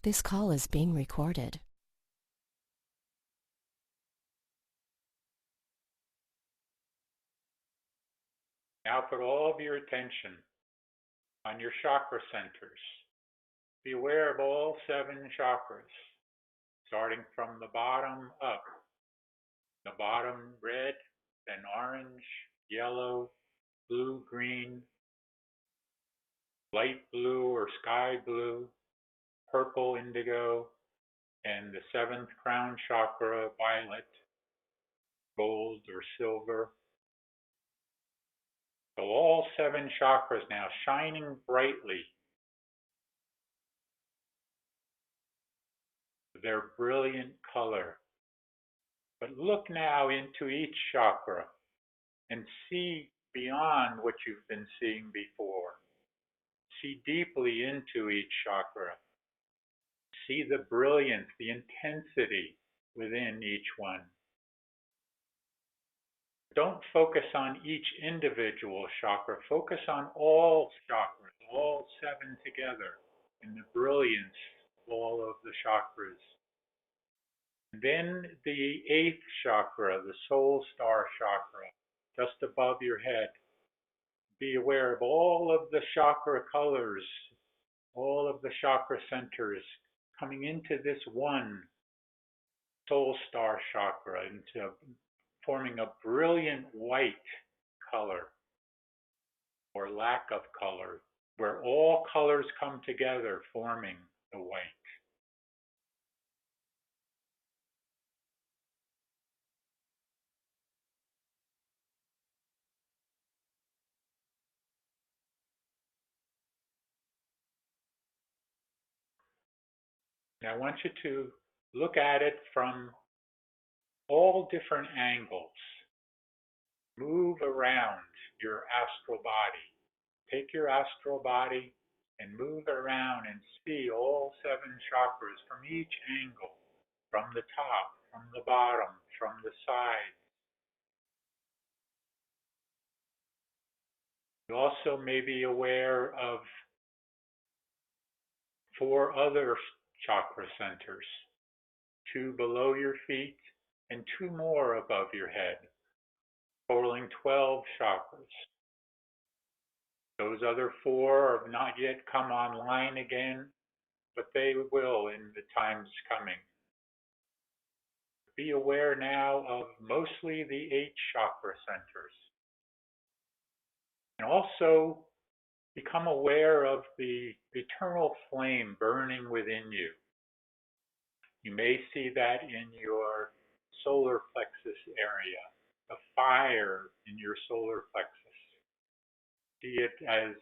This call is being recorded. Now put all of your attention on your chakra centers. Be aware of all 7 chakras, starting from the bottom up. The bottom red, then orange, yellow, blue, green, light blue or sky blue, purple, indigo, and the 7th crown chakra, violet, gold, or silver. So all 7 chakras now shining brightly. Their brilliant color. But look now into each chakra and see beyond what you've been seeing before. See deeply into each chakra. See the brilliance, the intensity within each one. Don't focus on each individual chakra. Focus on all chakras, all 7 together, and the brilliance of all of the chakras. And then the 8th chakra, the soul star chakra, just above your head. Be aware of all of the chakra colors, all of the chakra centers coming into this one soul star chakra, into forming a brilliant white color or lack of color, where all colors come together forming the white. Now I want you to look at it from all different angles. Move around your astral body. Take your astral body and move around and see all 7 chakras from each angle, from the top, from the bottom, from the side. You also may be aware of 4 other chakra centers, 2 below your feet and 2 more above your head, totaling 12 chakras. Those other 4 have not yet come online again, but they will in the times coming. Be aware now of mostly the 8 chakra centers. And also become aware of the eternal flame burning within you. You may see that in your solar plexus area, the fire in your solar plexus. See it as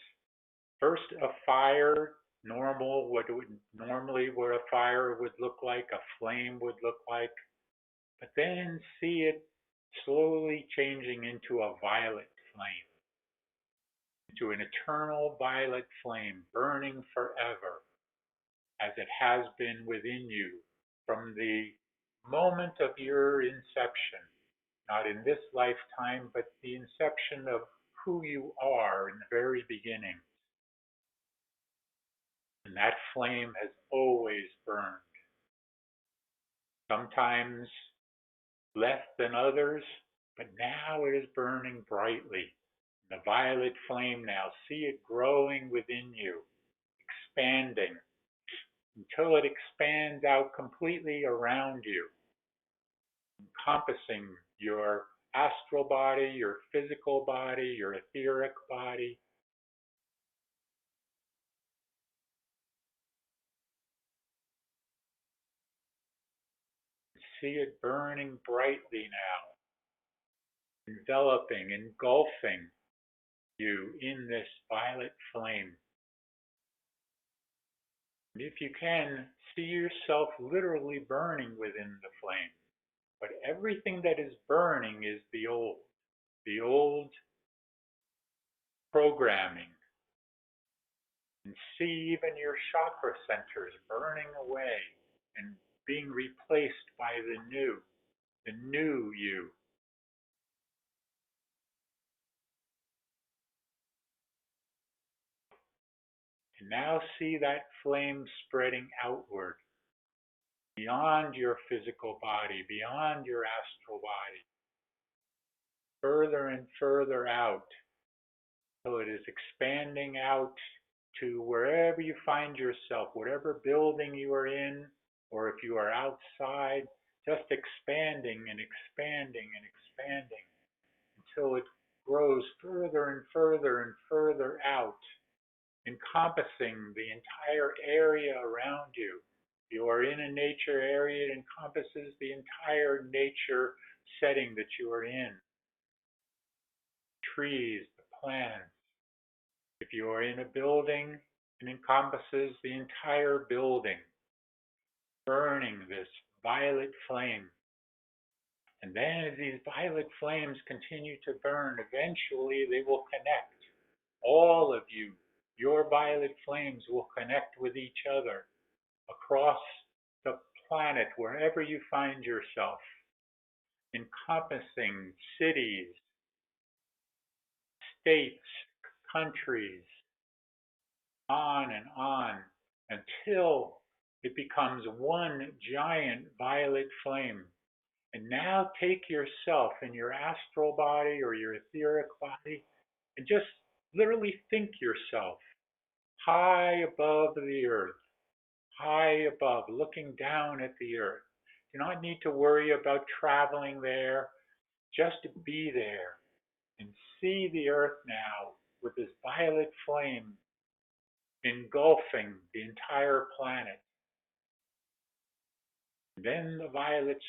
first a fire, what a fire would look like, a flame would look like, but then see it slowly changing into a violet flame, into an eternal violet flame burning forever, as it has been within you from the moment of your inception, not in this lifetime, but the inception of who you are in the very beginning. And that flame has always burned. Sometimes less than others, but now it is burning brightly. The violet flame now, see it growing within you, expanding, until it expands out completely around you, encompassing your astral body, your physical body, your etheric body. See it burning brightly now, enveloping, engulfing you in this violet flame. And if you can, see yourself literally burning within the flame. But everything that is burning is the old programming. And see even your chakra centers burning away and being replaced by the new you. Now see that flame spreading outward, beyond your physical body, beyond your astral body, further and further out, till it is expanding out to wherever you find yourself, whatever building you are in, or if you are outside, just expanding and expanding and expanding until it grows further and further and further out, encompassing the entire area around you. If you are in a nature area, it encompasses the entire nature setting that you are in. Trees, the plants. If you are in a building, it encompasses the entire building, burning this violet flame. And then as these violet flames continue to burn, eventually they will connect. All of you, your violet flames will connect with each other across the planet, wherever you find yourself, encompassing cities, states, countries, on until it becomes one giant violet flame. And now take yourself in your astral body or your etheric body and just literally think yourself high above the earth, high above, looking down at the earth. You do not need to worry about traveling there. Just be there and see the earth now with this violet flame engulfing the entire planet. Then the violet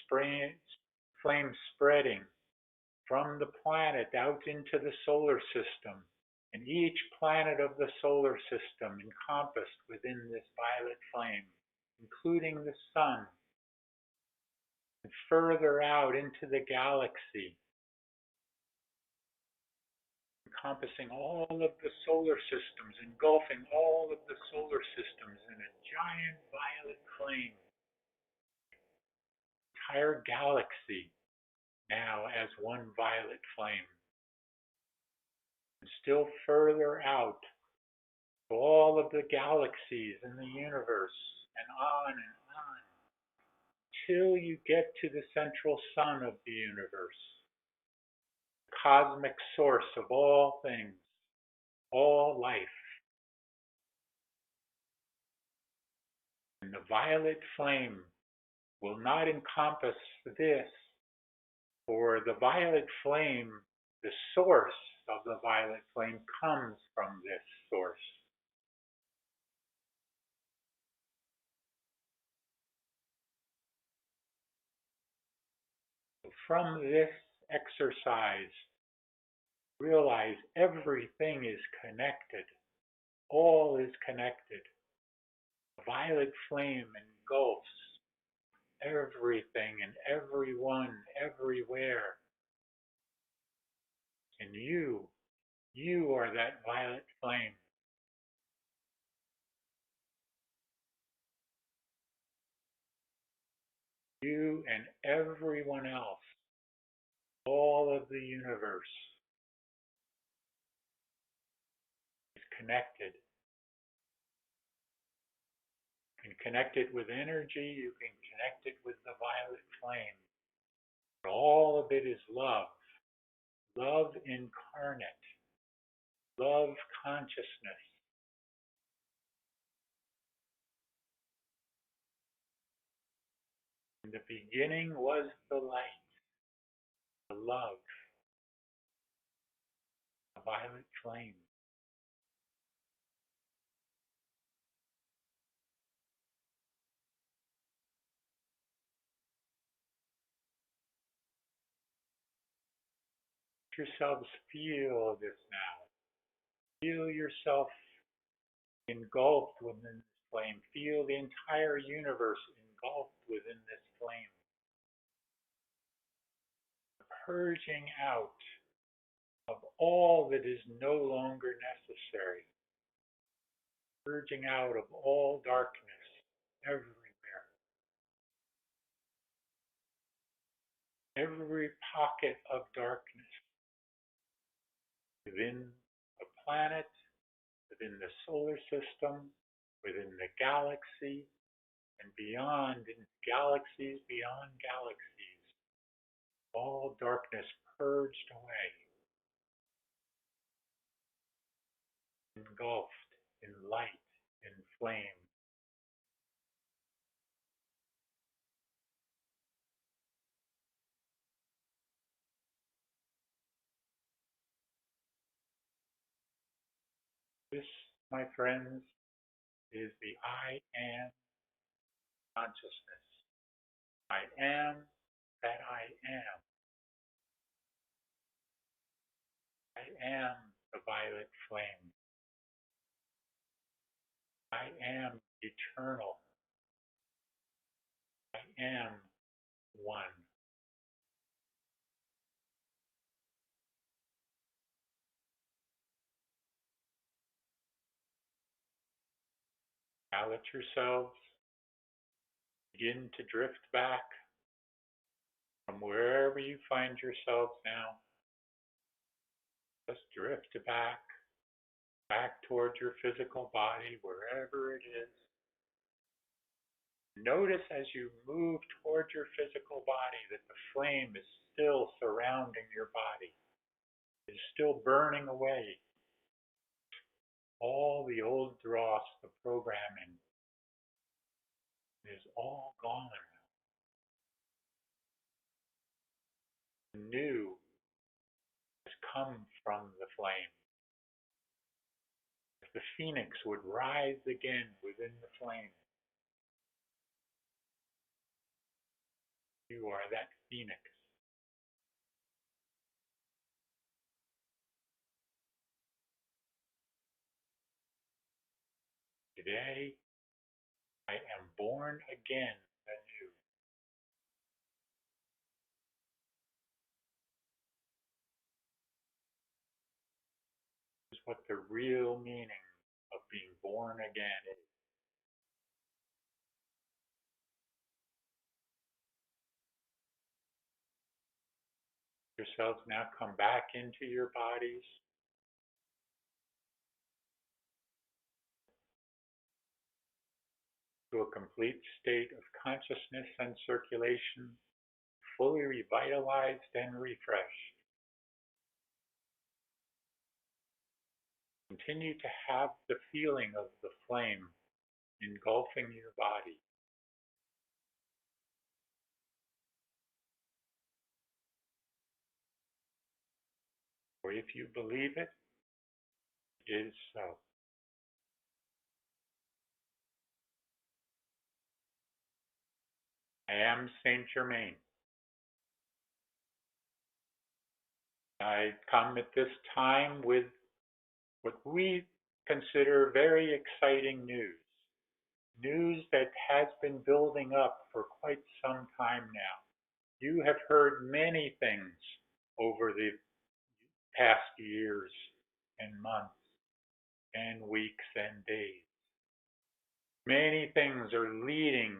flame spreading from the planet out into the solar system, and each planet of the solar system encompassed within this violet flame, including the sun, and further out into the galaxy, encompassing all of the solar systems, engulfing all of the solar systems in a giant violet flame. Entire galaxy now as one violet flame. And still further out to all of the galaxies in the universe, and on, till you get to the central sun of the universe, cosmic source of all things, all life. And the violet flame will not encompass this, for the violet flame, the source of the violet flame comes from this source. So from this exercise, realize everything is connected. All is connected. The violet flame engulfs everything and everyone, everywhere. And you are that violet flame. You and everyone else, all of the universe is connected. You can connect it with energy, you can connect it with the violet flame. But all of it is love. Love incarnate. Love consciousness. In the beginning was the light, the love, the violet flame. Let yourselves feel this now. Feel yourself engulfed within this flame. Feel the entire universe engulfed within this flame. Purging out of all that is no longer necessary. Purging out of all darkness everywhere. Every pocket of darkness within the planet, the within the solar system, within the galaxy, and beyond, in galaxies beyond galaxies, all darkness purged away, engulfed in light and flame. This, my friends, is the I am consciousness. I am that I am. I am the violet flame. I am eternal. I am one. Now let yourselves begin to drift back from wherever you find yourselves now. Just drift back towards your physical body, wherever it is. Notice as you move towards your physical body that the flame is still surrounding your body. It is still burning away all the old dross, the programming. It is all gone now. The new has come from the flame. If the phoenix would rise again within the flame, you are that phoenix. Today, I am born again anew. This is what the real meaning of being born again is. Yourselves now come back into your bodies. To a complete state of consciousness and circulation, fully revitalized and refreshed. Continue to have the feeling of the flame engulfing your body. For if you believe it, it is so. I am Saint Germain. I come at this time with what we consider very exciting news. News that has been building up for quite some time now. You have heard many things over the past years and months and weeks and days. Many things are leading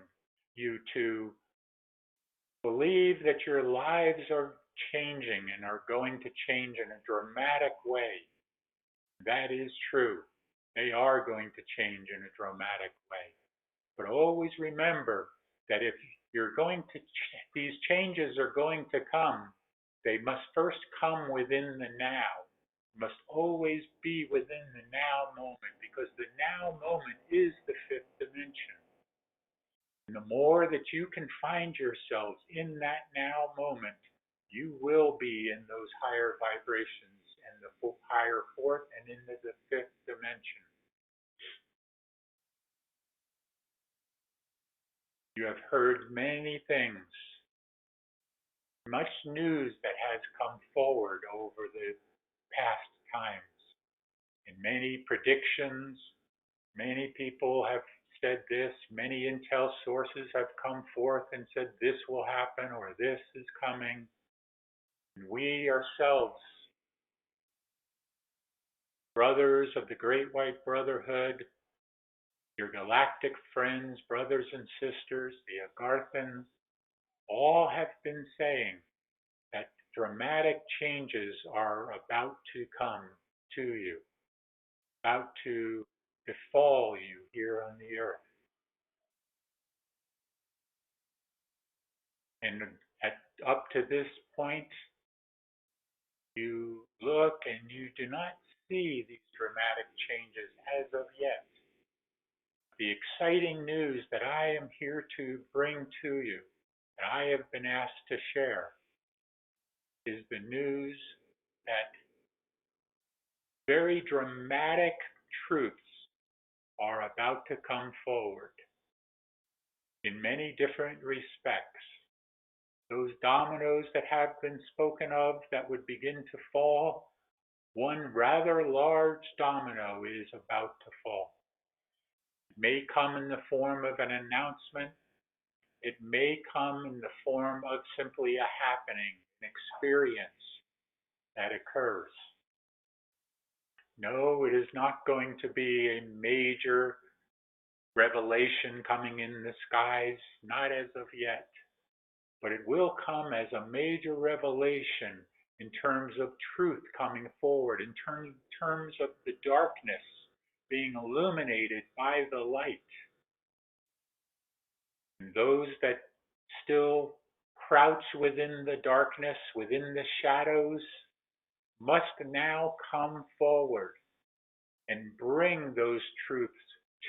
you to believe that your lives are changing and are going to change in a dramatic way. That is true. They are going to change in a dramatic way. But always remember that if you're going to, these changes are going to come, they must first come within the now. Must always be within the now moment, because the now moment is the fifth dimension. And the more that you can find yourselves in that now moment, you will be in those higher vibrations and the higher fourth and into the fifth dimension. You have heard many things, much news that has come forward over the past times, and many predictions. Many people have said this, many intel sources have come forth and said this will happen or this is coming. And we ourselves, brothers of the Great White Brotherhood, your galactic friends, brothers and sisters, the Agarthans, all have been saying that dramatic changes are about to come to you. about to befall you here on the earth. And up to this point, you look and you do not see these dramatic changes as of yet. The exciting news that I am here to bring to you, that I have been asked to share, is the news that very dramatic truths are about to come forward in many different respects. Those dominoes that have been spoken of that would begin to fall, one rather large domino is about to fall. It may come in the form of an announcement. It may come in the form of simply a happening, an experience that occurs. No, it is not going to be a major revelation coming in the skies, not as of yet. But it will come as a major revelation in terms of truth coming forward, in terms of the darkness being illuminated by the light. And those that still crouch within the darkness, within the shadows, must now come forward and bring those truths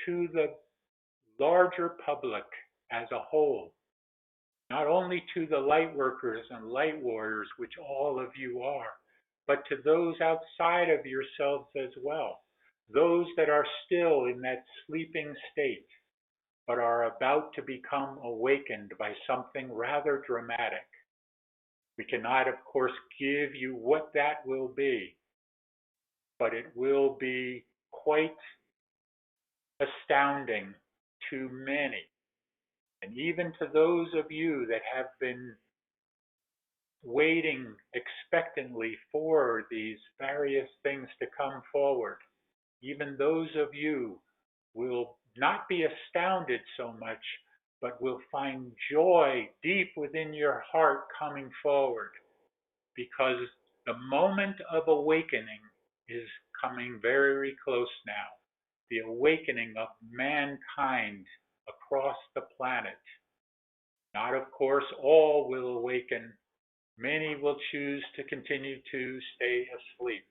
to the larger public as a whole. Not only to the light workers and light warriors, which all of you are, but to those outside of yourselves as well. Those that are still in that sleeping state, but are about to become awakened by something rather dramatic. We cannot, of course, give you what that will be, but it will be quite astounding to many. And even to those of you that have been waiting expectantly for these various things to come forward, even those of you will not be astounded so much, but will find joy deep within your heart coming forward, because the moment of awakening is coming very close now. The awakening of mankind across the planet. Not, of course, all will awaken. Many will choose to continue to stay asleep.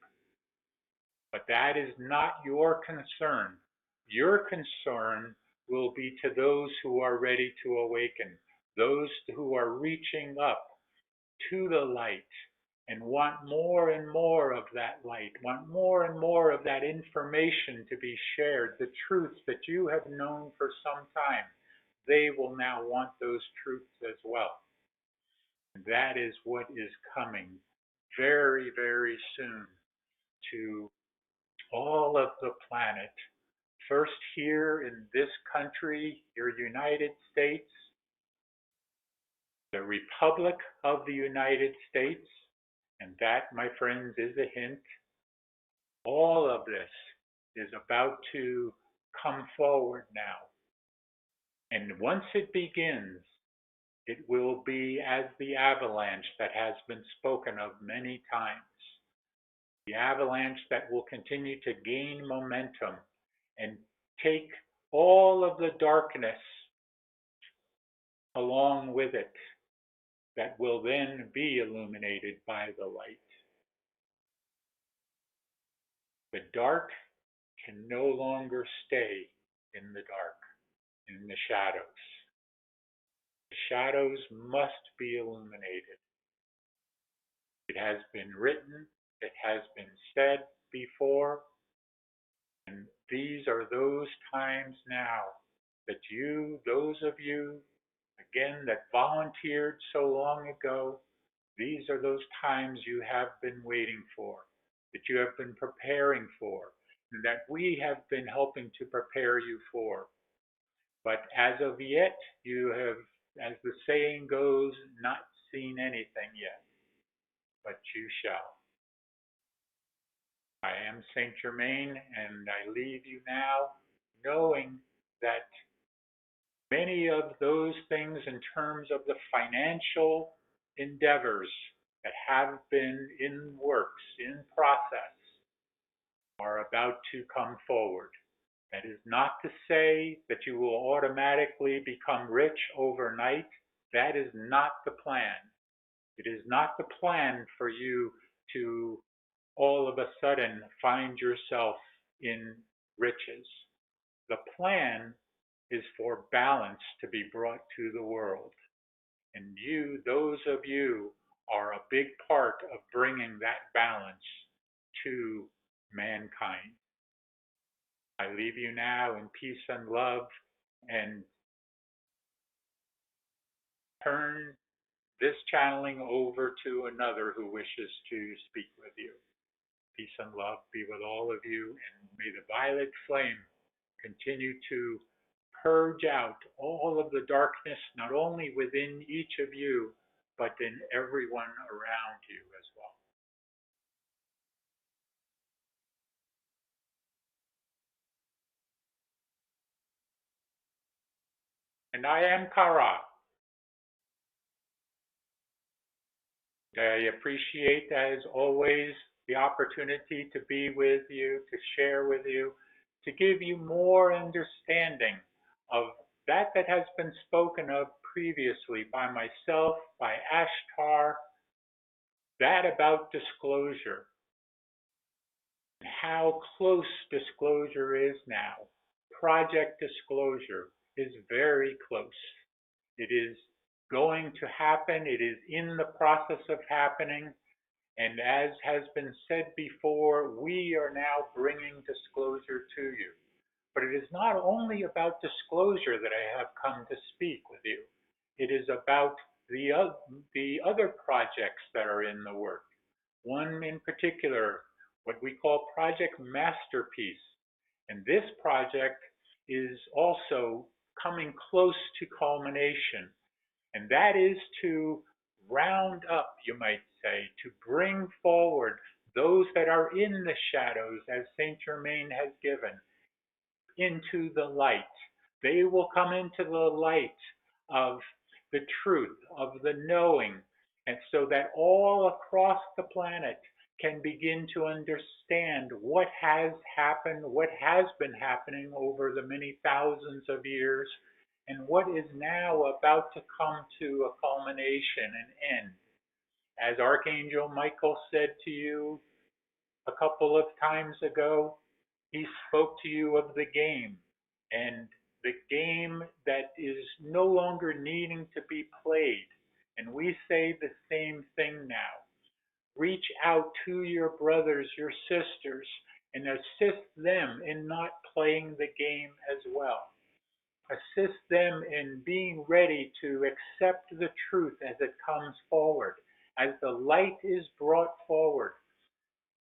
But that is not your concern. Your concern will be to those who are ready to awaken, those who are reaching up to the light and want more and more of that light, want more and more of that information to be shared, the truths that you have known for some time. They will now want those truths as well. And that is what is coming very, very soon to all of the planet. First here in this country, your United States, the Republic of the United States, and that, my friends, is a hint. All of this is about to come forward now. And once it begins, it will be as the avalanche that has been spoken of many times. The avalanche that will continue to gain momentum and take all of the darkness along with it, that will then be illuminated by the light. The dark can no longer stay in the dark, in the shadows. The shadows must be illuminated. It has been written, it has been said before, and these are those times now that you, those of you, again, that volunteered so long ago, these are those times you have been waiting for, that you have been preparing for, and that we have been helping to prepare you for. But as of yet, you have, as the saying goes, not seen anything yet, but you shall. I am Saint Germain, and I leave you now knowing that many of those things in terms of the financial endeavors that have been in works, in process, are about to come forward. That is not to say that you will automatically become rich overnight. That is not the plan. It is not the plan for you to all of a sudden find yourself in riches. The plan is for balance to be brought to the world. And you, those of you, are a big part of bringing that balance to mankind. I leave you now in peace and love, and turn this channeling over to another who wishes to speak with you. Peace and love be with all of you, and may the violet flame continue to purge out all of the darkness, not only within each of you, but in everyone around you as well. And I am Kara. I appreciate, as always, the opportunity to be with you, to share with you, to give you more understanding of that has been spoken of previously by myself, by Ashtar, that about disclosure, and how close disclosure is now. Project disclosure is very close. It is going to happen. It is in the process of happening. And as has been said before, we are now bringing disclosure to you. But it is not only about disclosure that I have come to speak with you. It is about the other projects that are in the work. One in particular, what we call Project Masterpiece. And this project is also coming close to culmination. And that is to round up, you might say, to bring forward those that are in the shadows, as Saint Germain has given, into the light. They will come into the light of the truth, of the knowing, and so that all across the planet can begin to understand what has happened, what has been happening over the many thousands of years, and what is now about to come to a culmination and end. As Archangel Michael said to you a couple of times ago, he spoke to you of the game, and the game that is no longer needing to be played. And we say the same thing now. Reach out to your brothers, your sisters, and assist them in not playing the game as well. Assist them in being ready to accept the truth as it comes forward. As the light is brought forward,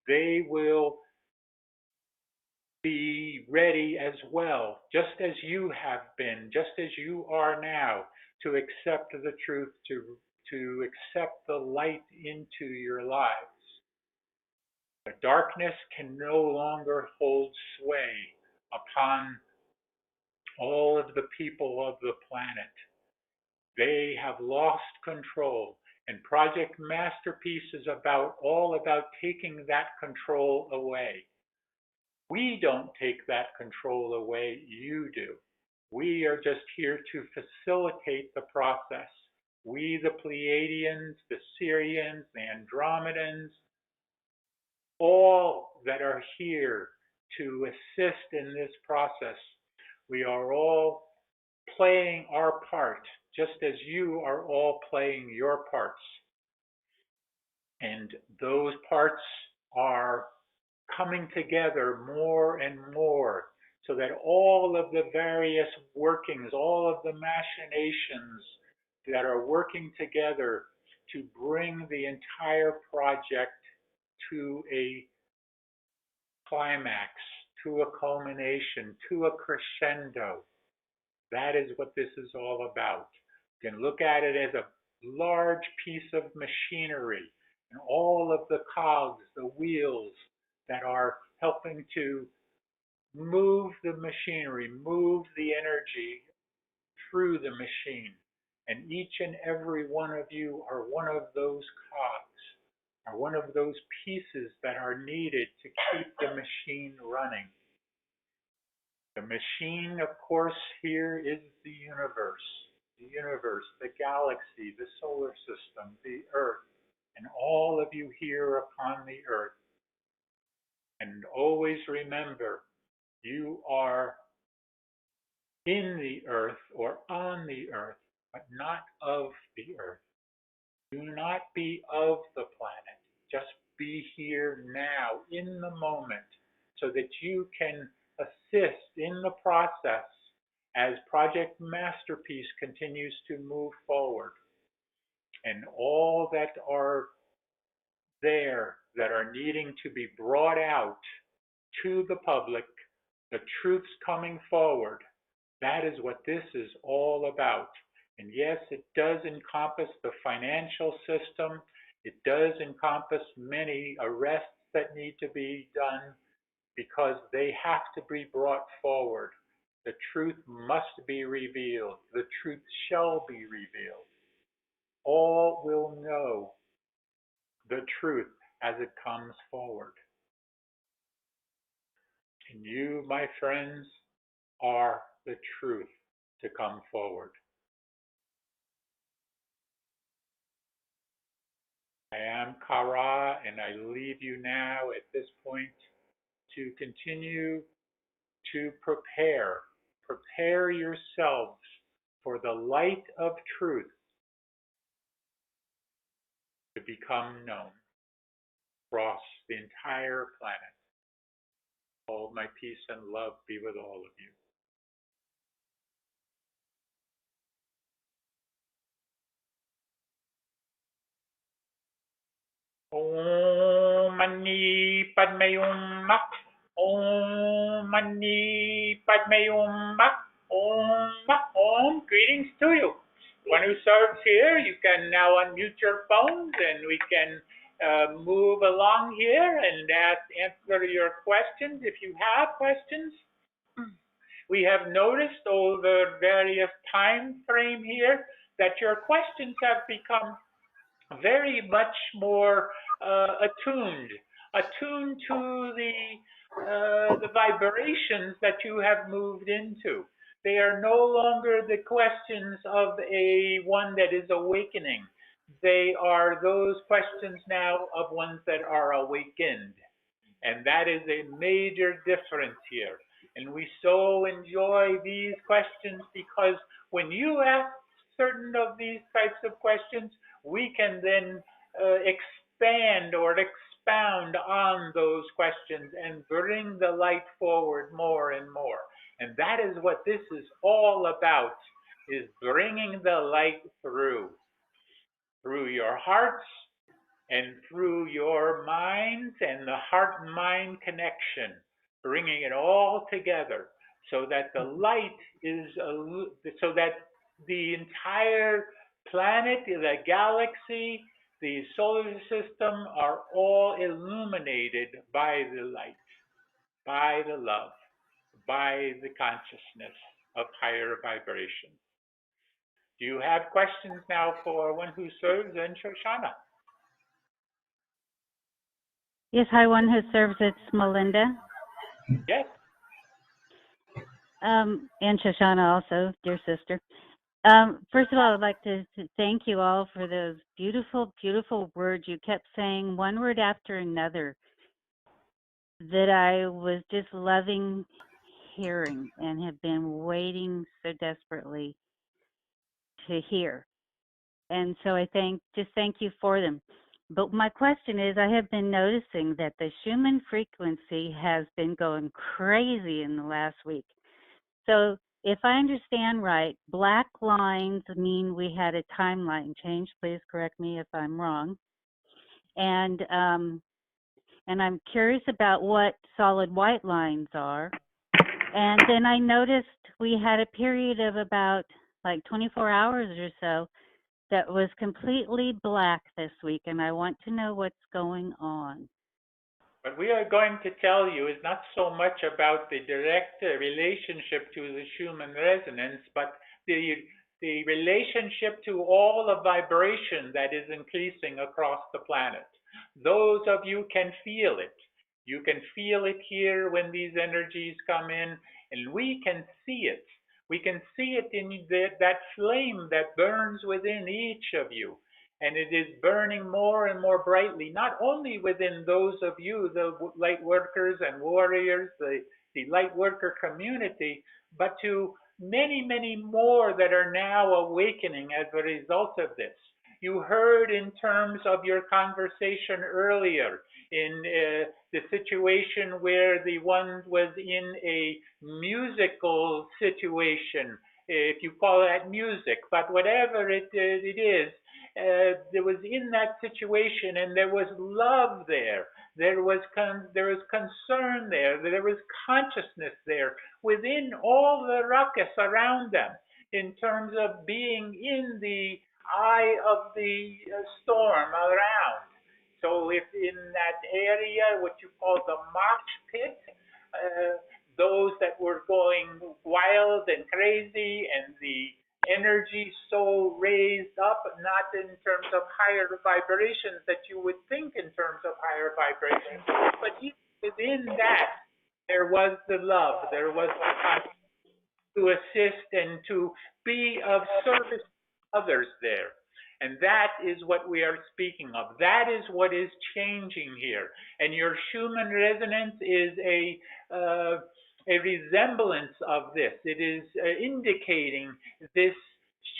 they will be ready as well, just as you have been, just as you are now, to accept the truth, to accept the light into your lives. The darkness can no longer hold sway upon all of the people of the planet. They have lost control, and Project Masterpiece is all about taking that control away. We don't take that control away, you do. We are just here to facilitate the process. We, the Pleiadians, the Sirians, the Andromedans, all that are here to assist in this process, we are all playing our part, just as you are all playing your parts. And those parts are coming together more and more, so that all of the various workings, all of the machinations that are working together to bring the entire project to a climax, to a culmination, to a crescendo. That is what this is all about. You can look at it as a large piece of machinery, and all of the cogs, the wheels that are helping to move the machinery, move the energy through the machine. And each and every one of you are one of those cogs, are one of those pieces that are needed to keep the machine running. The machine, of course, here is the universe, the galaxy, the solar system, the earth, and all of you here upon the earth. And always remember, you are in the earth or on the earth, but not of the earth. Do not be of the planet. Just be here now, in the moment, so that you can assist in the process as Project Masterpiece continues to move forward. And all that are there that are needing to be brought out to the public, the truths coming forward, that is what this is all about. And yes, it does encompass the financial system. It does encompass many arrests that need to be done because they have to be brought forward. The truth must be revealed. The truth shall be revealed. All will know the truth as it comes forward. And you, my friends, are the truth to come forward. I am Kara, and I leave you now at this point to continue to prepare. Prepare yourselves for the light of truth to become known across the entire planet. All my peace and love be with all of you. Om Mani Padme Hum. Om Mani Padme Hum. Om. Greetings to you. One who serves here, you can now unmute your phones and we can move along here and answer your questions if you have questions. We have noticed over various time frame here that your questions have become very much more attuned to the vibrations that you have moved into. They are no longer the questions of one that is awakening. They are those questions now of ones that are awakened. And that is a major difference here. And we so enjoy these questions because when you ask certain of these types of questions, we can then expand or expound on those questions and bring the light forward more and more. And that is what this is all about, is bringing the light through your hearts and through your minds and the heart-mind connection, bringing it all together so that the light is, so that the entire planet, the galaxy, the solar system are all illuminated by the light, by the love, by the consciousness of higher vibration. Do you have questions now for one who serves in Shoshana? Yes, hi, one who serves, it's Melinda. Yes. And Shoshana also, dear sister. First of all, I'd like to thank you all for those beautiful, beautiful words. You kept saying one word after another that I was just loving hearing and have been waiting so desperately to hear. And so I thank you for them. But my question is, I have been noticing that the Schumann frequency has been going crazy in the last week. So if I understand right, black lines mean we had a timeline change. Please correct me if I'm wrong. And I'm curious about what solid white lines are. And then I noticed we had a period of about like 24 hours or so that was completely black this week, and I want to know what's going on. What we are going to tell you is not so much about the direct relationship to the Schumann resonance, but the relationship to all the vibration that is increasing across the planet. those of you can feel it. You can feel it here when these energies come in, and we can see it. We can see it in that flame that burns within each of you. And it is burning more and more brightly, not only within those of you, the light workers and warriors, the light worker community, but to many, many more that are now awakening as a result of this. You heard in terms of your conversation earlier in the situation where the one was in a musical situation, if you call that music, but whatever it is, there was in that situation, and there was love there. There was concern there. There was consciousness there within all the ruckus around them, in terms of being in the eye of the storm around. So if in that area, what you call the mosh pit, those that were going wild and crazy, and the energy so raised up, not in terms of higher vibrations that you would think in terms of higher vibrations, but within that, there was the love, there was the consciousness to assist and to be of service to others there. And that is what we are speaking of. That is what is changing here. And your Schumann resonance is a resemblance of this. It is indicating this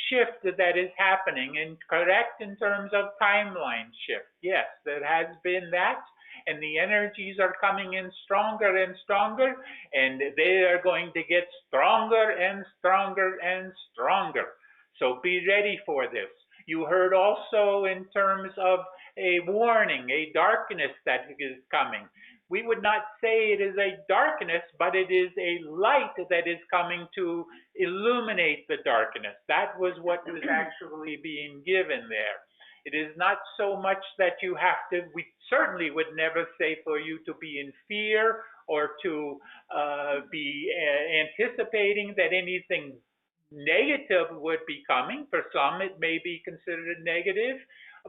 shift that is happening, and correct in terms of timeline shift. Yes, there has been that, and the energies are coming in stronger and stronger, and they are going to get stronger and stronger and stronger. So be ready for this. You heard also in terms of a warning, a darkness that is coming. We would not say it is a darkness, but it is a light that is coming to illuminate the darkness. That was what was actually being given there. It is not so much that you have to, we certainly would never say for you to be in fear or to be anticipating that anything negative would be coming. For some, it may be considered negative,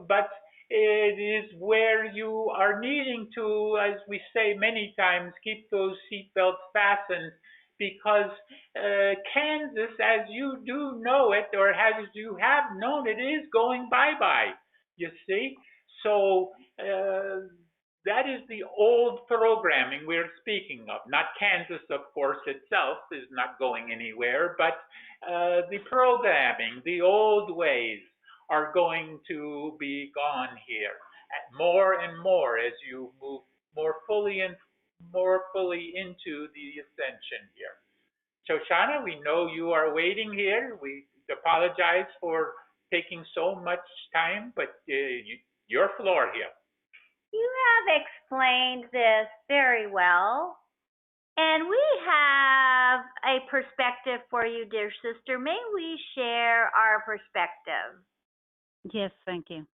but it is where you are needing to, as we say many times, keep those seatbelts fastened, because Kansas, as you do know it, or as you have known it, is going bye-bye, you see. So that is the old programming we're speaking of. Not Kansas, of course, itself is not going anywhere, but the programming, the old ways, are going to be gone here. More and more as you move more fully into the ascension here. Shoshana, we know you are waiting here. We apologize for taking so much time, but your floor here. You have explained this very well. And we have a perspective for you, dear sister. May we share our perspective? Yes, thank you.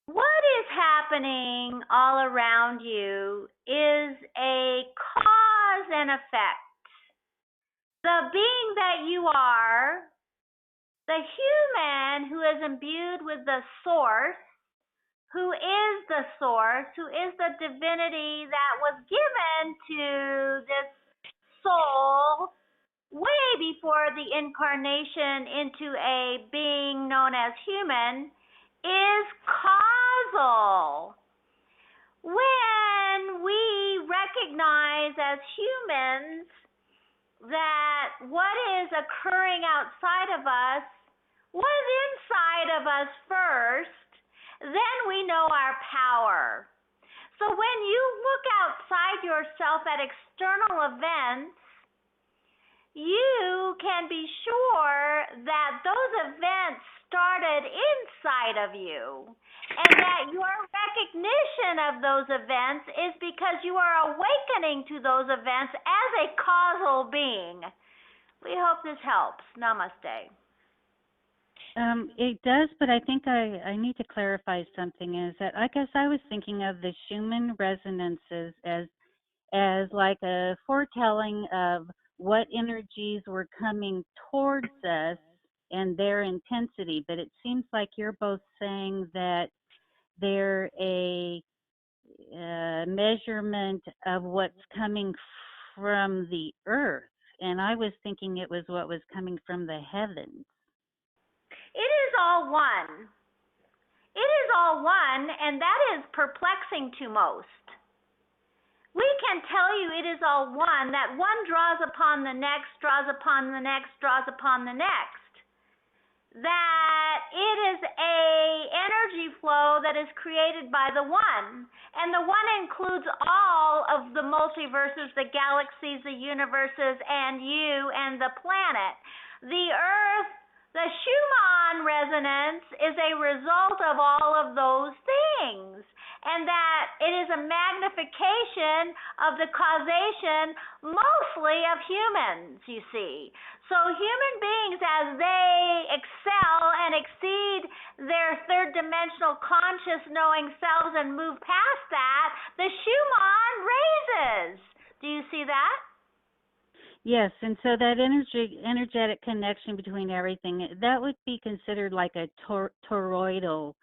What is happening all around you is a cause and effect. The being that you are, the human who is imbued with the source, who is the source, who is the divinity that was given to this soul way before the incarnation into a being known as human, is causal. When we recognize as humans that what is occurring outside of us was inside of us first, then we know our power. So when you look outside yourself at external events, you can be sure that those events started inside of you, and that your recognition of those events is because you are awakening to those events as a causal being. We hope this helps. Namaste. It does, but I think I need to clarify something. Is that I guess I was thinking of the Schumann resonances as like a foretelling of what energies were coming towards us and their intensity, but it seems like you're both saying that they're a measurement of what's coming from the earth, and I was thinking it was what was coming from the heavens. It is all one. It is all one, and that is perplexing to most. We can tell you it is all one, that one draws upon the next, draws upon the next, draws upon the next. That it is a energy flow that is created by the one, and the one includes all of the multiverses, the galaxies, the universes, and you and the planet. The earth, the Schumann resonance is a result of all of those things, and that it is a magnification of the causation mostly of humans, you see. So human beings, as they excel and exceed their third dimensional conscious knowing selves and move past that, the Schumann raises. Do you see that? Yes, and so that energetic connection between everything, that would be considered like a toroidal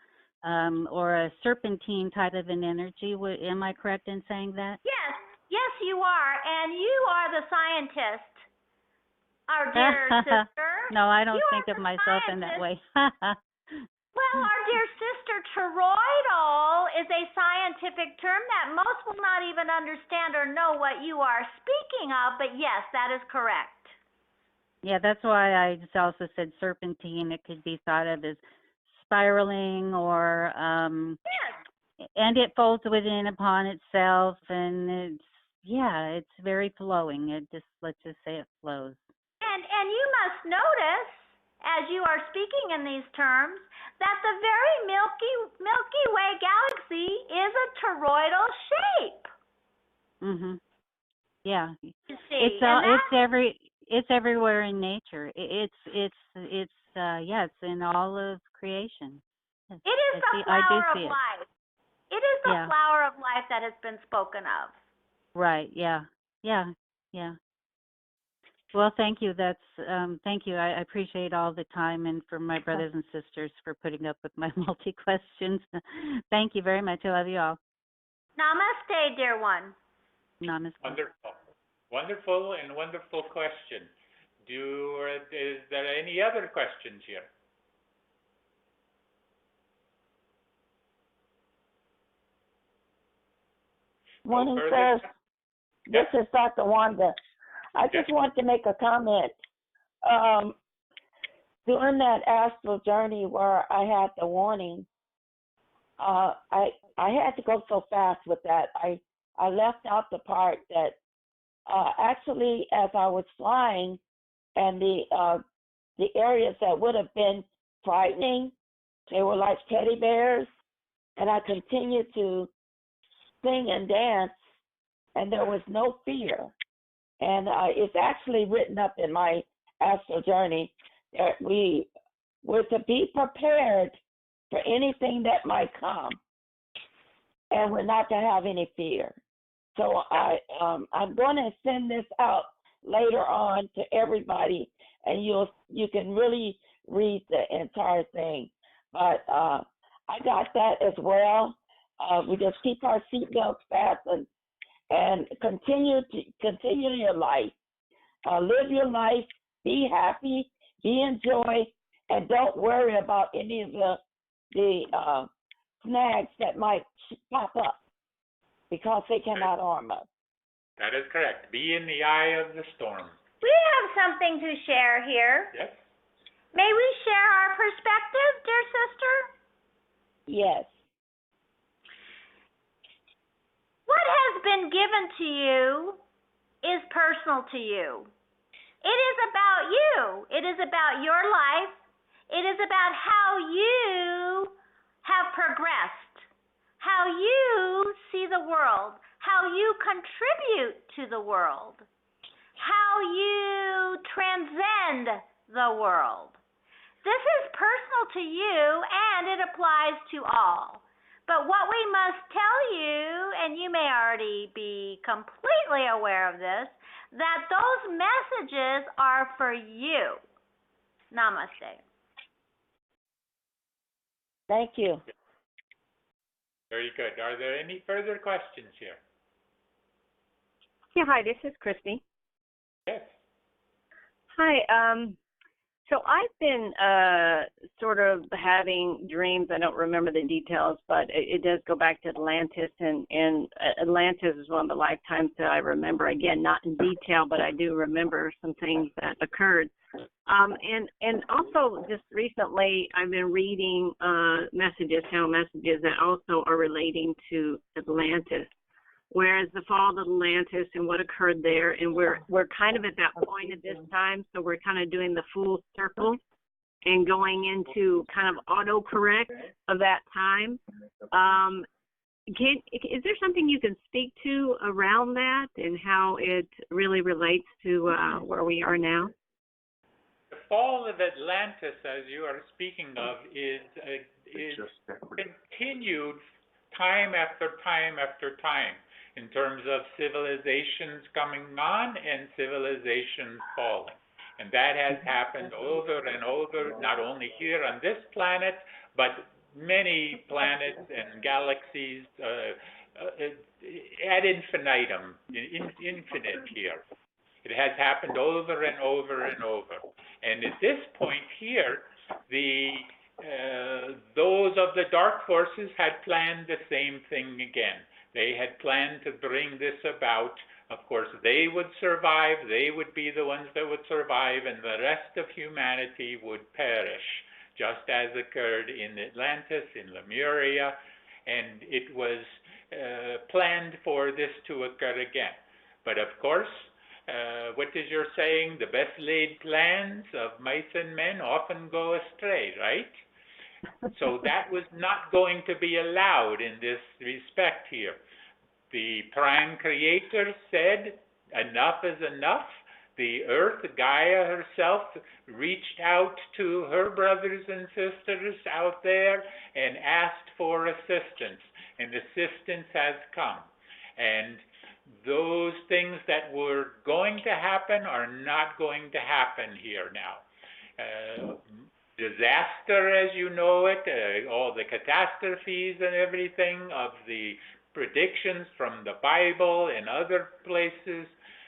or a serpentine type of an energy. Am I correct in saying that? Yes, you are, and you are the scientist, our dear sister. No, I don't You think are of the myself in that way. Well, our dear sister, toroidal is a scientific term that most will not even understand or know what you are speaking of, but yes, that is correct. Yeah, that's why I just also said serpentine. It could be thought of as spiraling or Yes. and it folds within upon itself, and it's very flowing. Let's just say it flows. And you must notice, as you are speaking in these terms, that the very Milky Way galaxy is a toroidal shape. Mhm. Yeah. You see, It's everywhere in nature. It's in all of creation. Yes, it is the flower of it. life. It is the flower of life that has been spoken of. Right. Yeah. Well, thank you. Thank you. I appreciate all the time, and for my brothers and sisters for putting up with my multi questions. Thank you very much. I love you all. Namaste, dear one. Namaste. Wonderful and wonderful question. Is there any other questions here? Morning, sir. This is Dr. Wanda. I just want to make a comment. During that astral journey where I had the warning, I had to go so fast with that. I left out the part that actually, as I was flying, and the areas that would have been frightening, they were like teddy bears, and I continued to sing and dance, and there was no fear. And it's actually written up in my astral journey that we were to be prepared for anything that might come, and we're not to have any fear. So I'm going to send this out later on to everybody, and you can really read the entire thing. But I got that as well. We just keep our seatbelts fastened and continue your life. Live your life, be happy, be in joy, and don't worry about any of the snags that might pop up, because they cannot harm us. That is correct. Be in the eye of the storm. We have something to share here. Yes. May we share our perspective, dear sister? Yes. What has been given to you is personal to you. It is about you. It is about your life. It is about how you have progressed, how you see the world, how you contribute to the world, how you transcend the world. This is personal to you, and it applies to all. But what we must tell you, and you may already be completely aware of this, that those messages are for you. Namaste. Thank you. Very good. Are there any further questions here? Yeah, hi, this is Christy. Yes. Hi, so I've been sort of having dreams. I don't remember the details, but it does go back to Atlantis, and Atlantis is one of the lifetimes that I remember. Again, not in detail, but I do remember some things that occurred. And also just recently I've been reading channel messages that also are relating to Atlantis. Whereas the fall of Atlantis and what occurred there, and we're kind of at that point at this time, so we're kind of doing the full circle and going into kind of autocorrect of that time. Is there something you can speak to around that and how it really relates to where we are now? The fall of Atlantis, as you are speaking of, is continued time after time after time, in terms of civilizations coming on and civilizations falling. And that has happened over and over, not only here on this planet, but many planets and galaxies ad infinitum, infinite here. It has happened over and over and over. And at this point here, those of the dark forces had planned the same thing again. They had planned to bring this about. Of course, they would survive. They would be the ones that would survive, and the rest of humanity would perish, just as occurred in Atlantis, in Lemuria, and it was planned for this to occur again. But of course, what is your saying? The best laid plans of mice and men often go astray, right? So that was not going to be allowed in this respect here. The prime creator said, enough is enough. The earth, Gaia herself, reached out to her brothers and sisters out there and asked for assistance, and assistance has come. And those things that were going to happen are not going to happen here now. Disaster, as you know it, all the catastrophes and everything of the predictions from the Bible and other places,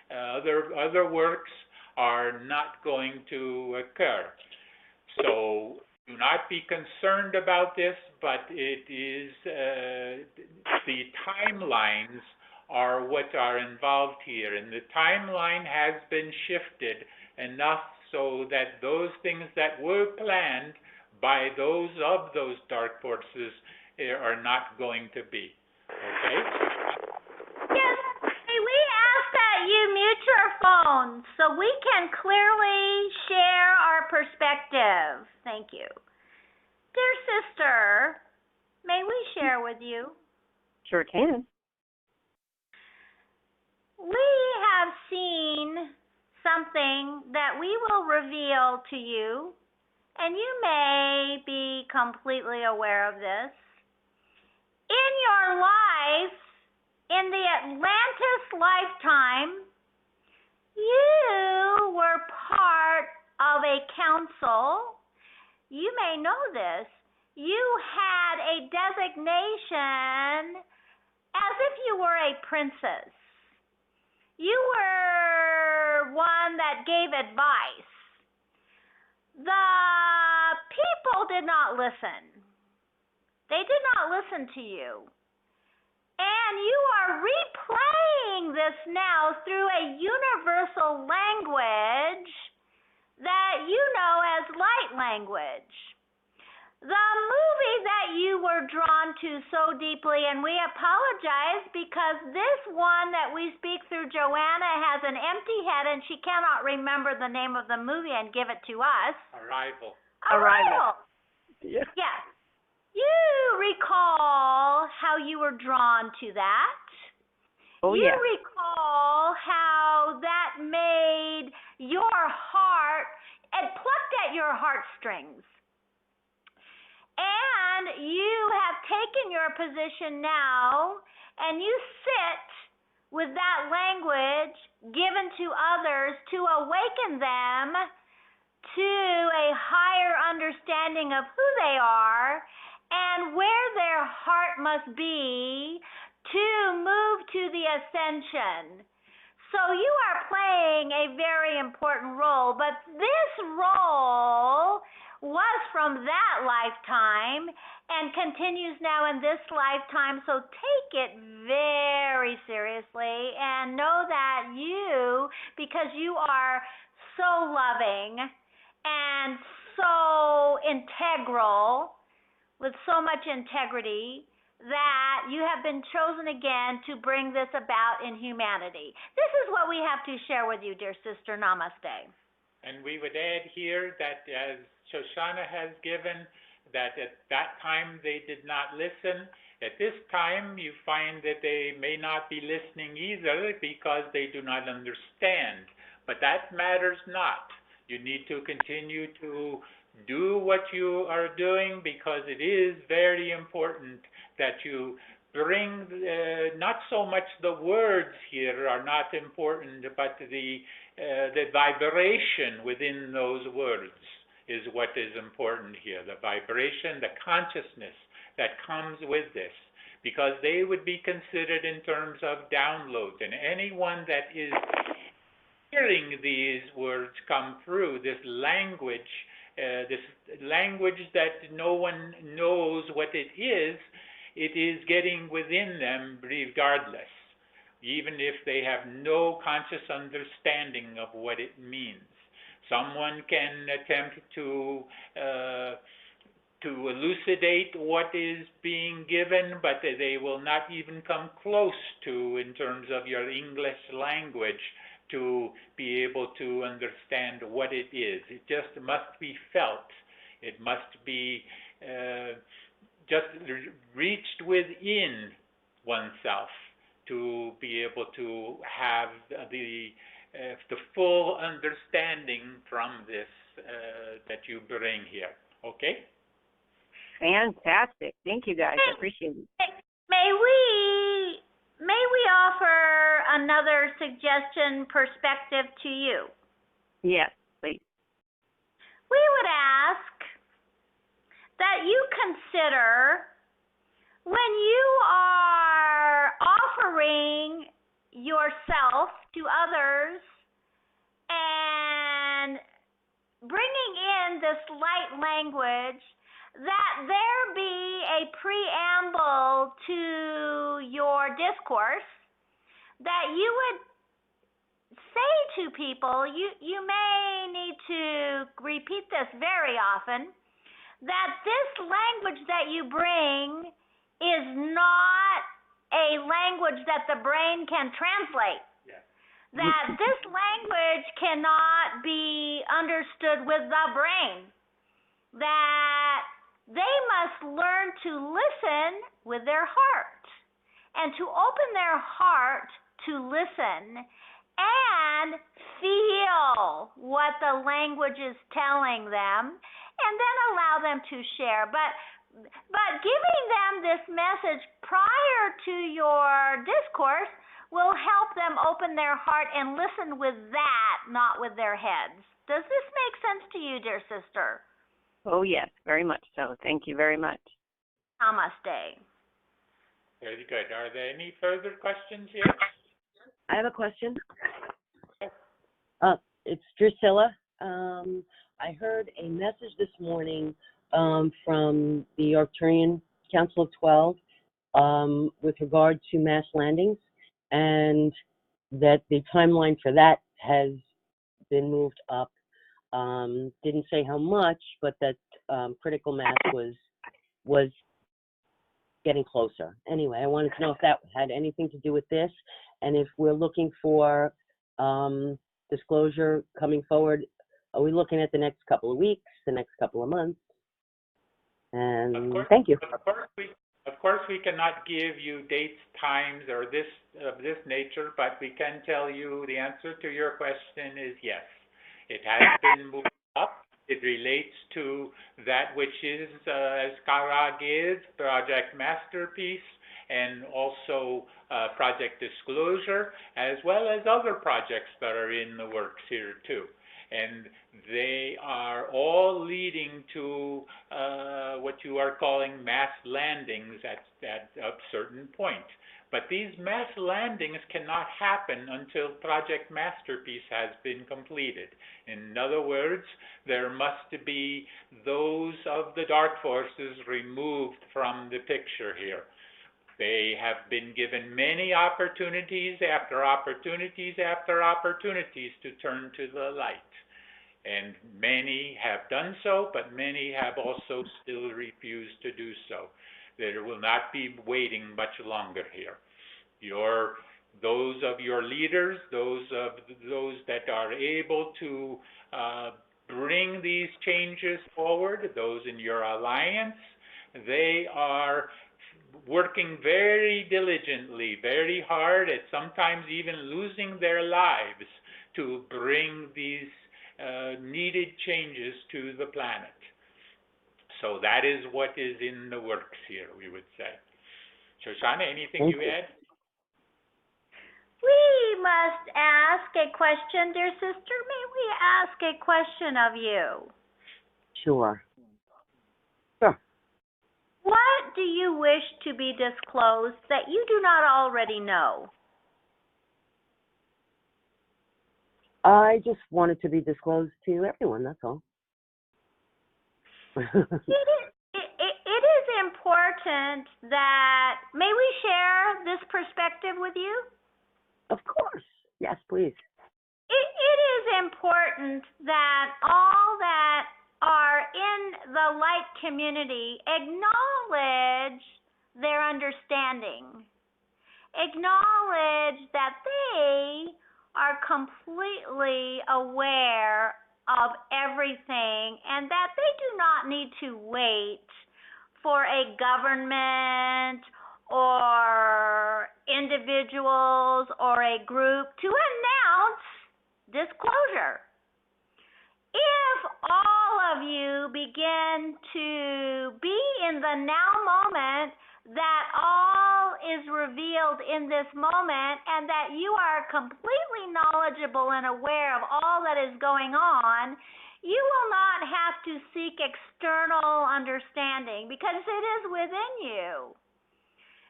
other works, are not going to occur. So do not be concerned about this, but it is the timelines are what are involved here, and the timeline has been shifted enough so that those things that were planned by those of those dark forces are not going to be. Okay? Yes, may we ask that you mute your phone so we can clearly share our perspective? Thank you. Dear sister, may we share with you? Sure can. We have seen something that we will reveal to you, and you may be completely aware of this. In your life, in the Atlantis lifetime, you were part of a council. You may know this. You had a designation as if you were a princess. You were one that gave advice. The people did not listen. They did not listen to you. And you are replaying this now through a universal language that you know as light language. The movie that you were drawn to so deeply, and we apologize because this one that we speak through Joanna has an empty head and she cannot remember the name of the movie and give it to us. Arrival. Yeah. Yes. You recall how you were drawn to that. Oh, you yeah. recall how that made your heart, and plucked at your heartstrings. And you have taken your position now, and you sit with that language given to others to awaken them to a understanding of who they are and where their heart must be to move to the ascension. So you are playing a very important role, but this role was from that lifetime and continues now in this lifetime. So take it very seriously and know that you, because you are so loving and so integral, with so much integrity, that you have been chosen again to bring this about in humanity. This is what we have to share with you, dear sister. Namaste. And we would add here that, as Shoshana has given, that at that time they did not listen. At this time, you find that they may not be listening either because they do not understand. But that matters not. You need to continue to do what you are doing, because it is very important that you bring, not so much the words here are not important, but the vibration within those words is what is important here. The vibration, the consciousness that comes with this, because they would be considered in terms of downloads, and anyone that is hearing these words come through, this language that no one knows what it is getting within them regardless, even if they have no conscious understanding of what it means. Someone can attempt to elucidate what is being given, but they will not even come close to, in terms of your English language, to be able to understand what it is. It just must be felt. It must be just reached within oneself to be able to have the full understanding from this that you bring here. Okay? Fantastic. Thank you, guys. I appreciate it. May we offer another suggestion perspective to you? Yes, please. We would ask that you consider, when you are offering yourself to others and bringing in this light language, that there be a preamble to your discourse, that you would say to people, you may need to repeat this very often, that this language that you bring is not a language that the brain can translate. Yeah. That this language cannot be understood with the brain. That they must learn to listen with their heart, and to open their heart to listen and feel what the language is telling them, and then allow them to share. But giving them this message prior to your discourse will help them open their heart and listen with that, not with their heads. Does this make sense to you, dear sister? Oh, yes, very much so. Thank you very much. Namaste. Very good. Are there any further questions here? I have a question. It's Drusilla. I heard a message this morning from the Arcturian Council of 12 with regard to mass landings, and that the timeline for that has been moved up. Didn't say how much, but that critical mass was getting closer. Anyway, I wanted to know if that had anything to do with this, and if we're looking for disclosure coming forward. Are we looking at the next couple of weeks, the next couple of months? And thank you. Of course, we cannot give you dates, times, or this of this nature, but we can tell you the answer to your question is yes. It has been moved up. It relates to that which is, as Karag is, Project Masterpiece, and also Project Disclosure, as well as other projects that are in the works here too. And they are all leading to what you are calling mass landings at a certain point. But these mass landings cannot happen until Project Masterpiece has been completed. In other words, there must be those of the dark forces removed from the picture here. They have been given many opportunities after opportunities after opportunities to turn to the light. And many have done so, but many have also still refused to do so. There will not be waiting much longer here. Those of your leaders, those that are able to bring these changes forward, those in your alliance, they are working very diligently, very hard, at sometimes even losing their lives to bring these needed changes to the planet. So that is what is in the works here, we would say. Shoshana, anything you add? We must ask a question, dear sister. May we ask a question of you? Sure. What do you wish to be disclosed that you do not already know? I just wanted to be disclosed to everyone, that's all. It is important that, may we share this perspective with you? Of course. Yes, please. It is important that all that are in the light community acknowledge their understanding. Acknowledge that they are completely aware of everything and that they do not need to wait for a government or individuals or a group to announce disclosure. If all of you begin to be in the now moment, that all is revealed in this moment, and that you are completely knowledgeable and aware of all that is going on, you will not have to seek external understanding because it is within you.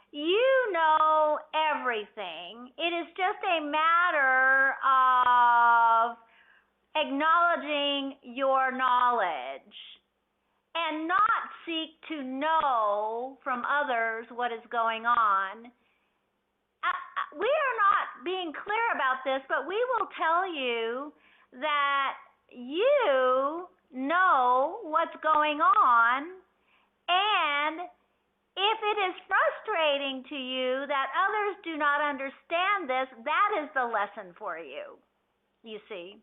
You know everything. It is just a matter of acknowledging your knowledge and not seek to know from others what is going on. We are not being clear about this, but we will tell you that you know what's going on, and if it is frustrating to you that others do not understand this, that is the lesson for you, you see.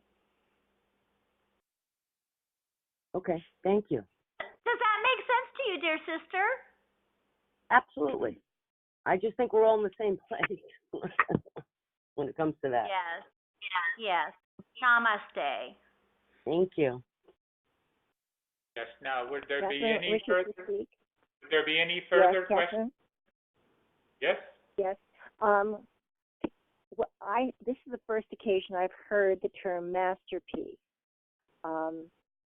Okay, thank you. Does that make sense to you, dear sister? Absolutely. I just think we're all in the same place when it comes to that. Yes. Namaste. Thank you. Yes. Now, would there be Catherine, any wishes further? to speak. Would there be any further Yes, questions? Catherine? Yes. Yes. This is the first occasion I've heard the term masterpiece.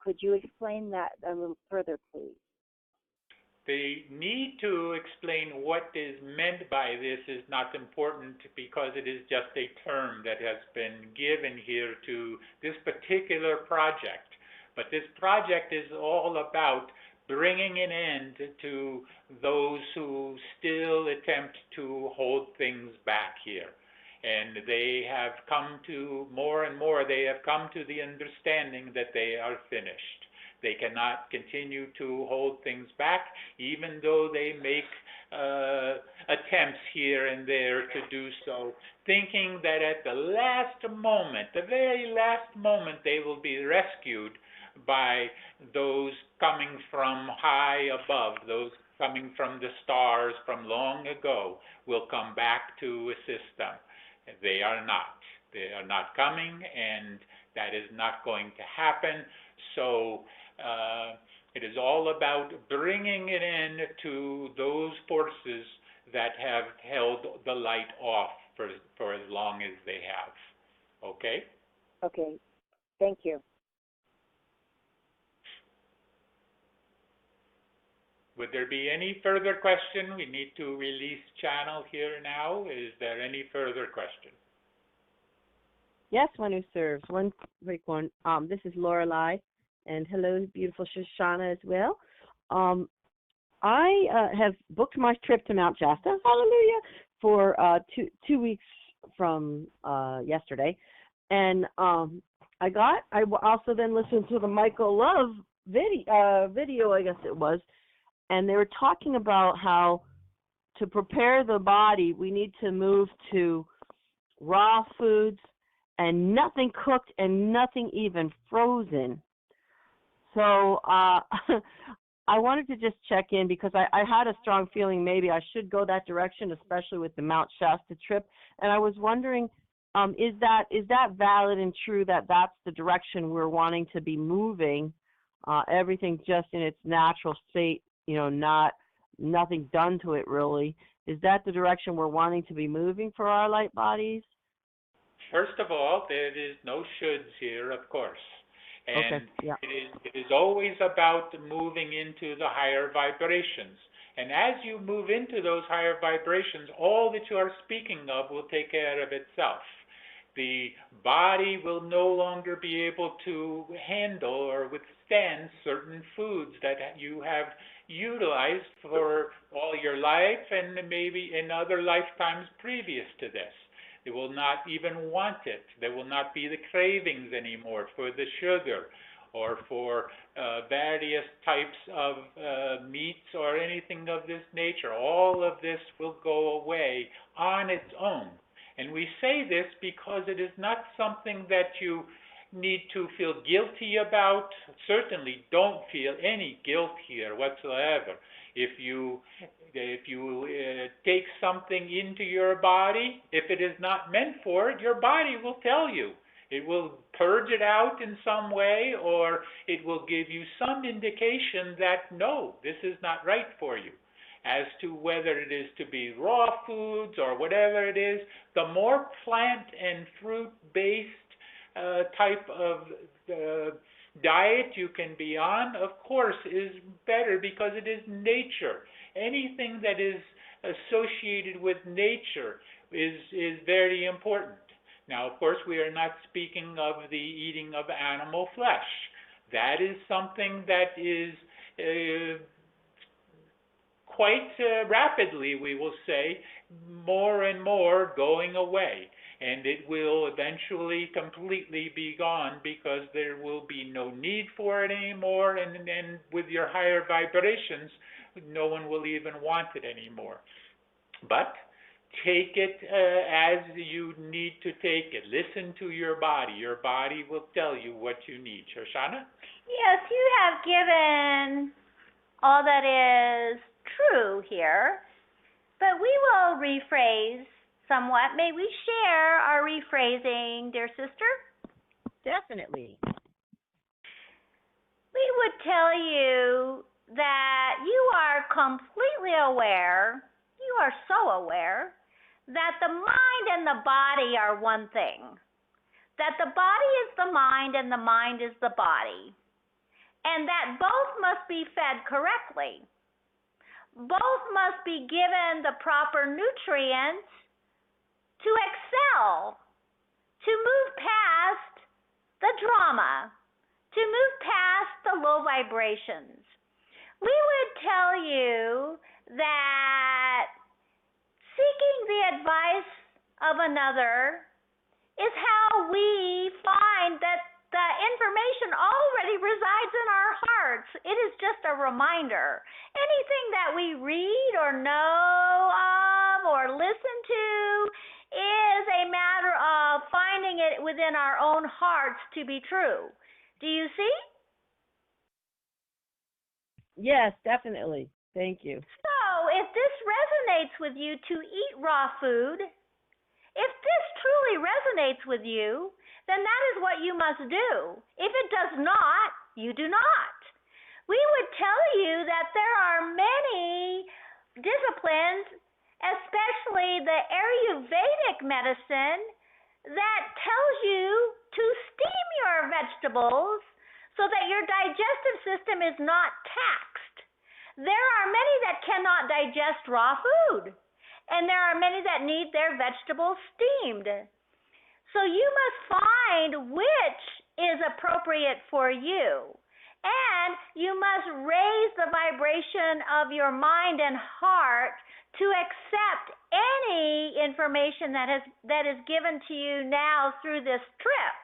Could you explain that a little further, please? The need to explain what is meant by this is not important because it is just a term that has been given here to this particular project. But this project is all about bringing an end to those who still attempt to hold things back here. And they have come to, more and more, they have come to the understanding that they are finished. They cannot continue to hold things back, even though they make attempts here and there to do so, thinking that at the last moment, the very last moment, they will be rescued by those coming from high above, those coming from the stars from long ago, will come back to assist them. They are not. They are not coming, and that is not going to happen. So it is all about bringing it in to those forces that have held the light off for as long as they have. Okay? Okay. Thank you. Would there be any further question? We need to release channel here now. Is there any further question? Yes, one who serves. One quick one. This is Lorelei, and hello, beautiful Shoshana as well. I have booked my trip to Mount Shasta, hallelujah, for 2 weeks from yesterday, and I also then listened to the Michael Love video, I guess it was, and they were talking about how to prepare the body, we need to move to raw foods and nothing cooked and nothing even frozen. So I wanted to just check in because I had a strong feeling maybe I should go that direction, especially with the Mount Shasta trip. And I was wondering, is that valid and true that that's the direction we're wanting to be moving? Everything just in its natural state, nothing done to it really. Is that the direction we're wanting to be moving for our light bodies? First of all, there is no shoulds here, of course. And okay. Yeah. it is always about moving into the higher vibrations. And as you move into those higher vibrations, all that you are speaking of will take care of itself. The body will no longer be able to handle or withstand certain foods that you have utilized for all your life and maybe in other lifetimes previous to this. They will not even want it. There will not be the cravings anymore for the sugar or for various types of meats or anything of this nature. All of this will go away on its own. And we say this because it is not something that you need to feel guilty about. Certainly don't feel any guilt here whatsoever. If you take something into your body, if it is not meant for it, your body will tell you. It will purge it out in some way, or it will give you some indication that no, this is not right for you. As to whether it is to be raw foods or whatever it is, the more plant and fruit-based type of diet you can be on, of course, is better because it is nature. Anything that is associated with nature is very important. Now, of course, we are not speaking of the eating of animal flesh. That is something that is quite rapidly, we will say, more and more going away. And it will eventually completely be gone because there will be no need for it anymore. And with your higher vibrations, no one will even want it anymore. But take it as you need to take it. Listen to your body. Your body will tell you what you need. Shoshana? Yes, you have given all that is true here, but we will rephrase somewhat. May we share our rephrasing, dear sister? Definitely. We would tell you that you are completely aware, you are so aware, that the mind and the body are one thing. That the body is the mind and the mind is the body. And that both must be fed correctly. Both must be given the proper nutrients to excel, to move past the drama, to move past the low vibrations. We would tell you that seeking the advice of another is how we find that the information already resides in our hearts. It is just a reminder. Anything that we read or know of or listen to is a matter of finding it within our own hearts to be true. Do you see? Yes, definitely. Thank you. So, if this resonates with you to eat raw food, if this truly resonates with you, then that is what you must do. If it does not, you do not. We would tell you that there are many disciplines, especially the Ayurvedic medicine, that tells you to steam your vegetables so that your digestive system is not taxed. There are many that cannot digest raw food, and there are many that need their vegetables steamed. So you must find which is appropriate for you. And you must raise the vibration of your mind and heart to accept any information that is given to you now through this trip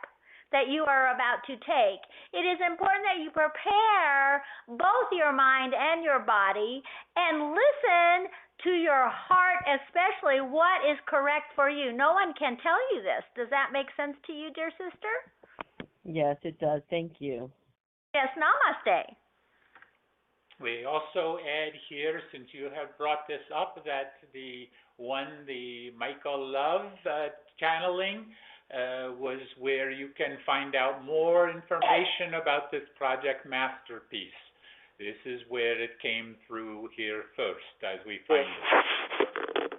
that you are about to take. It is important that you prepare both your mind and your body and listen to your heart, especially what is correct for you. No one can tell you this. Does that make sense to you, dear sister? Yes, it does. Thank you. Yes, namaste. We also add here, since you have brought this up, that the Michael Love channeling was where you can find out more information about this project masterpiece. This is where it came through here first, as we find it.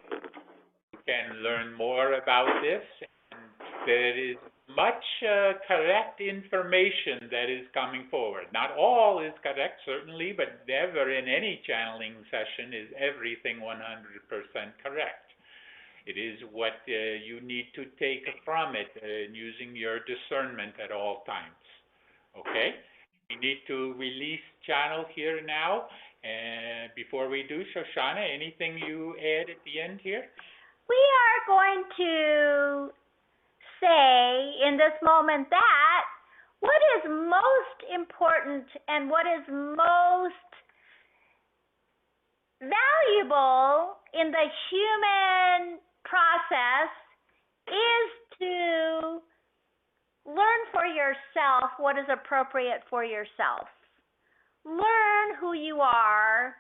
You can learn more about this, and there is much correct information that is coming forward. Not all is correct, certainly, but never in any channeling session is everything 100% correct. It is what you need to take from it, using your discernment at all times. Okay? We need to release channel here now. And before we do, Shoshana, anything you add at the end here? We are going to say in this moment that what is most important and what is most valuable in the human process is to learn for yourself what is appropriate for yourself. Learn who you are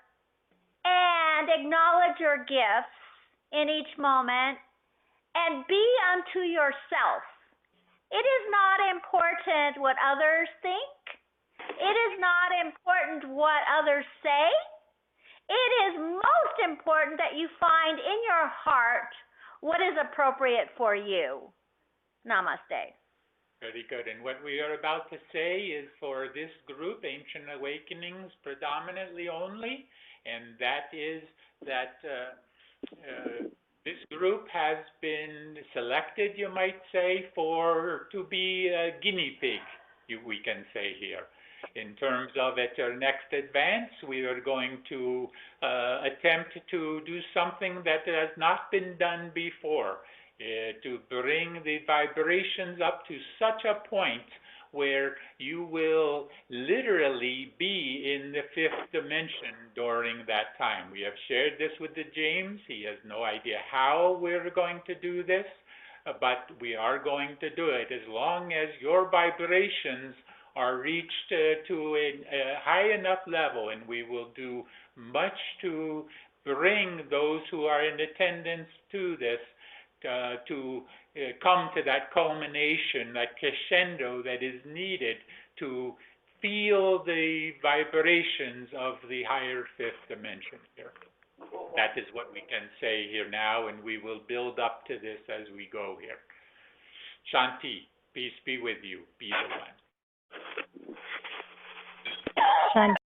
and acknowledge your gifts in each moment and be unto yourself. It is not important what others think. It is not important what others say. It is most important that you find in your heart what is appropriate for you. Namaste. Very good. And what we are about to say is for this group, Ancient Awakenings predominantly only, and that is that this group has been selected, you might say, to be a guinea pig, we can say here. In terms of at our next advance, we are going to attempt to do something that has not been done before, to bring the vibrations up to such a point where you will literally be in the fifth dimension during that time. We have shared this with the James. He has no idea how we're going to do this, but we are going to do it as long as your vibrations are reached to a high enough level, and we will do much to bring those who are in attendance to this to come to that culmination, that crescendo that is needed to feel the vibrations of the higher fifth dimension here. That is what we can say here now, and we will build up to this as we go here. Shanti, peace be with you. Be the one. Shanti.